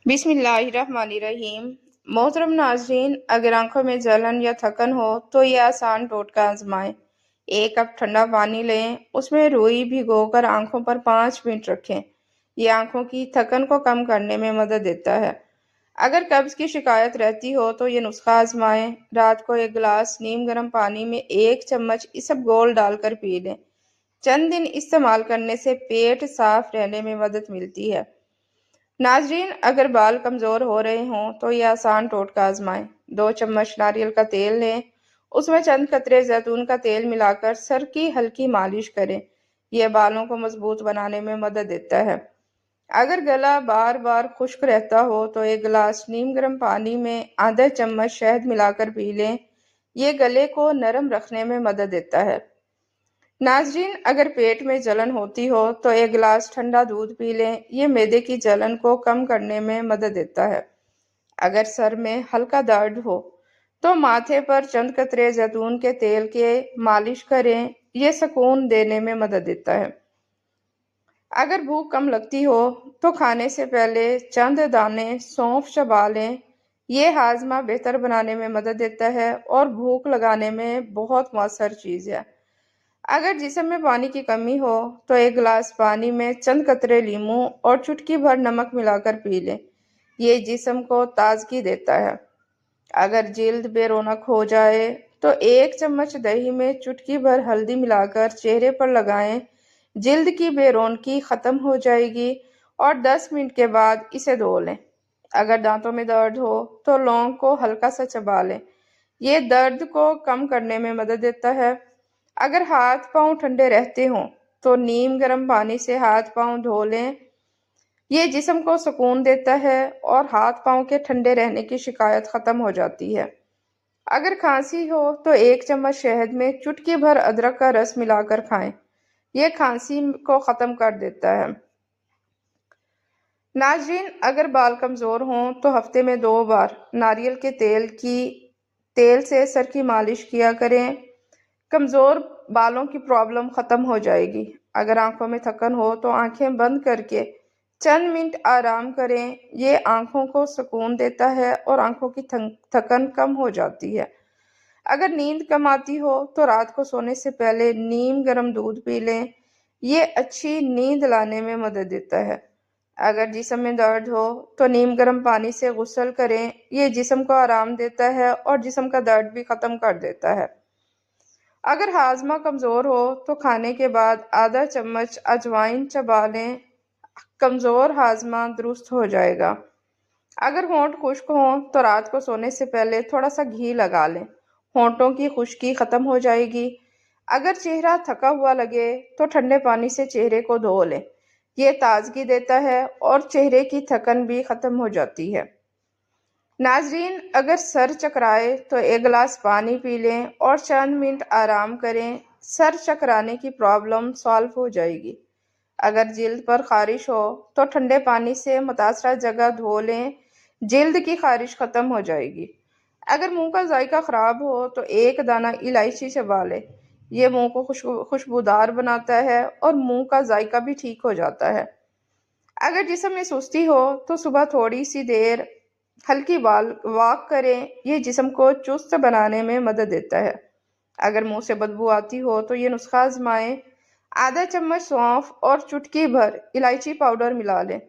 بسم اللہ الرحمن الرحیم۔ محترم ناظرین، اگر آنکھوں میں جلن یا تھکن ہو تو یہ آسان ٹوٹکا آزمائیں۔ 1 کپ ٹھنڈا پانی لیں، اس میں روئی بھگو کر آنکھوں پر 5 منٹ رکھیں۔ یہ آنکھوں کی تھکن کو کم کرنے میں مدد دیتا ہے۔ اگر قبض کی شکایت رہتی ہو تو یہ نسخہ آزمائیں۔ رات کو 1 گلاس نیم گرم پانی میں 1 چمچ اسب گول ڈال کر پی لیں۔ چند دن استعمال کرنے سے پیٹ صاف رہنے میں مدد ملتی ہے۔ ناظرین، اگر بال کمزور ہو رہے ہوں تو یہ آسان ٹوٹکا آزمائیں۔ 2 چمچ ناریل کا تیل لیں، اس میں چند قطرے زیتون کا تیل ملا کر سر کی ہلکی مالش کریں۔ یہ بالوں کو مضبوط بنانے میں مدد دیتا ہے۔ اگر گلا بار بار خشک رہتا ہو تو 1 گلاس نیم گرم پانی میں آدھا چمچ شہد ملا کر پی لیں۔ یہ گلے کو نرم رکھنے میں مدد دیتا ہے۔ ناظرین، اگر پیٹ میں جلن ہوتی ہو تو 1 گلاس ٹھنڈا دودھ پی لیں۔ یہ معدے کی جلن کو کم کرنے میں مدد دیتا ہے۔ اگر سر میں ہلکا درد ہو تو ماتھے پر چند قطرے زیتون کے تیل کے مالش کریں۔ یہ سکون دینے میں مدد دیتا ہے۔ اگر بھوک کم لگتی ہو تو کھانے سے پہلے چند دانے سونف چبا لیں۔ یہ ہاضمہ بہتر بنانے میں مدد دیتا ہے اور بھوک لگانے میں بہت مؤثر چیز ہے۔ اگر جسم میں پانی کی کمی ہو تو 1 گلاس پانی میں چند قطرے لیموں اور چٹکی بھر نمک ملا کر پی لیں۔ یہ جسم کو تازگی دیتا ہے۔ اگر جلد بے رونق ہو جائے تو 1 چمچ دہی میں چٹکی بھر ہلدی ملا کر چہرے پر لگائیں۔ جلد کی بے رونقی ختم ہو جائے گی اور 10 منٹ کے بعد اسے دھو لیں۔ اگر دانتوں میں درد ہو تو لونگ کو ہلکا سا چبا لیں۔ یہ درد کو کم کرنے میں مدد دیتا ہے۔ اگر ہاتھ پاؤں ٹھنڈے رہتے ہوں تو نیم گرم پانی سے ہاتھ پاؤں دھو لیں۔ یہ جسم کو سکون دیتا ہے اور ہاتھ پاؤں کے ٹھنڈے رہنے کی شکایت ختم ہو جاتی ہے۔ اگر کھانسی ہو تو 1 چمچ شہد میں چٹکی بھر ادرک کا رس ملا کر کھائیں۔ یہ کھانسی کو ختم کر دیتا ہے۔ ناظرین، اگر بال کمزور ہوں تو ہفتے میں 2 بار ناریل کے تیل سے سر کی مالش کیا کریں۔ کمزور بالوں کی پرابلم ختم ہو جائے گی۔ اگر آنکھوں میں تھکن ہو تو آنکھیں بند کر کے چند منٹ آرام کریں۔ یہ آنکھوں کو سکون دیتا ہے اور آنکھوں کی تھکن کم ہو جاتی ہے۔ اگر نیند کم آتی ہو تو رات کو سونے سے پہلے نیم گرم دودھ پی لیں۔ یہ اچھی نیند لانے میں مدد دیتا ہے۔ اگر جسم میں درد ہو تو نیم گرم پانی سے غسل کریں۔ یہ جسم کو آرام دیتا ہے اور جسم کا درد بھی ختم کر دیتا ہے۔ اگر ہاضمہ کمزور ہو تو کھانے کے بعد آدھا چمچ اجوائن چبا لیں۔ کمزور ہاضمہ درست ہو جائے گا۔ اگر ہونٹ خشک ہوں تو رات کو سونے سے پہلے تھوڑا سا گھی لگا لیں۔ ہونٹوں کی خشکی ختم ہو جائے گی۔ اگر چہرہ تھکا ہوا لگے تو ٹھنڈے پانی سے چہرے کو دھو لیں۔ یہ تازگی دیتا ہے اور چہرے کی تھکن بھی ختم ہو جاتی ہے۔ ناظرین، اگر سر چکرائے تو 1 گلاس پانی پی لیں اور چند منٹ آرام کریں۔ سر چکرانے کی پرابلم سالو ہو جائے گی۔ اگر جلد پر خارش ہو تو ٹھنڈے پانی سے متاثرہ جگہ دھو لیں۔ جلد کی خارش ختم ہو جائے گی۔ اگر منہ کا ذائقہ خراب ہو تو 1 دانہ الائچی چبا لیں۔ یہ منہ کو خوشبودار بناتا ہے اور منہ کا ذائقہ بھی ٹھیک ہو جاتا ہے۔ اگر جسم میں سستی ہو تو صبح تھوڑی سی دیر ہلکی واک کریں۔ یہ جسم کو چست بنانے میں مدد دیتا ہے۔ اگر منہ سے بدبو آتی ہو تو یہ نسخہ آزمائیں۔ آدھا چمچ سونف اور چٹکی بھر الائچی پاؤڈر ملا لیں۔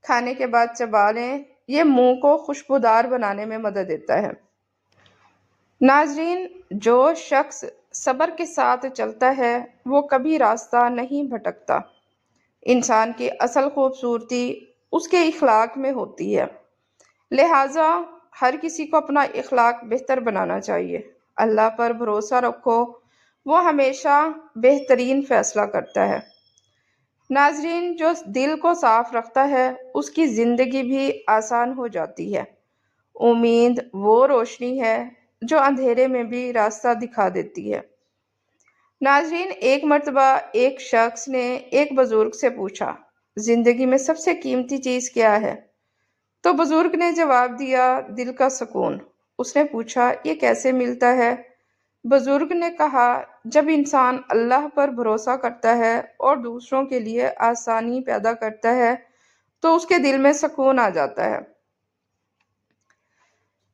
کھانے کے بعد چبا لیں۔ یہ منہ کو خوشبودار بنانے میں مدد دیتا ہے۔ ناظرین، جو شخص صبر کے ساتھ چلتا ہے وہ کبھی راستہ نہیں بھٹکتا۔ انسان کی اصل خوبصورتی اس کے اخلاق میں ہوتی ہے۔ لہٰذا ہر کسی کو اپنا اخلاق بہتر بنانا چاہیے۔ اللہ پر بھروسہ رکھو، وہ ہمیشہ بہترین فیصلہ کرتا ہے۔ ناظرین، جو دل کو صاف رکھتا ہے اس کی زندگی بھی آسان ہو جاتی ہے۔ امید وہ روشنی ہے جو اندھیرے میں بھی راستہ دکھا دیتی ہے۔ ناظرین، ایک مرتبہ ایک شخص نے ایک بزرگ سے پوچھا، زندگی میں سب سے قیمتی چیز کیا ہے؟ تو بزرگ نے جواب دیا، دل کا سکون۔ اس نے پوچھا، یہ کیسے ملتا ہے؟ بزرگ نے کہا، جب انسان اللہ پر بھروسہ کرتا ہے اور دوسروں کے لیے آسانی پیدا کرتا ہے تو اس کے دل میں سکون آ جاتا ہے۔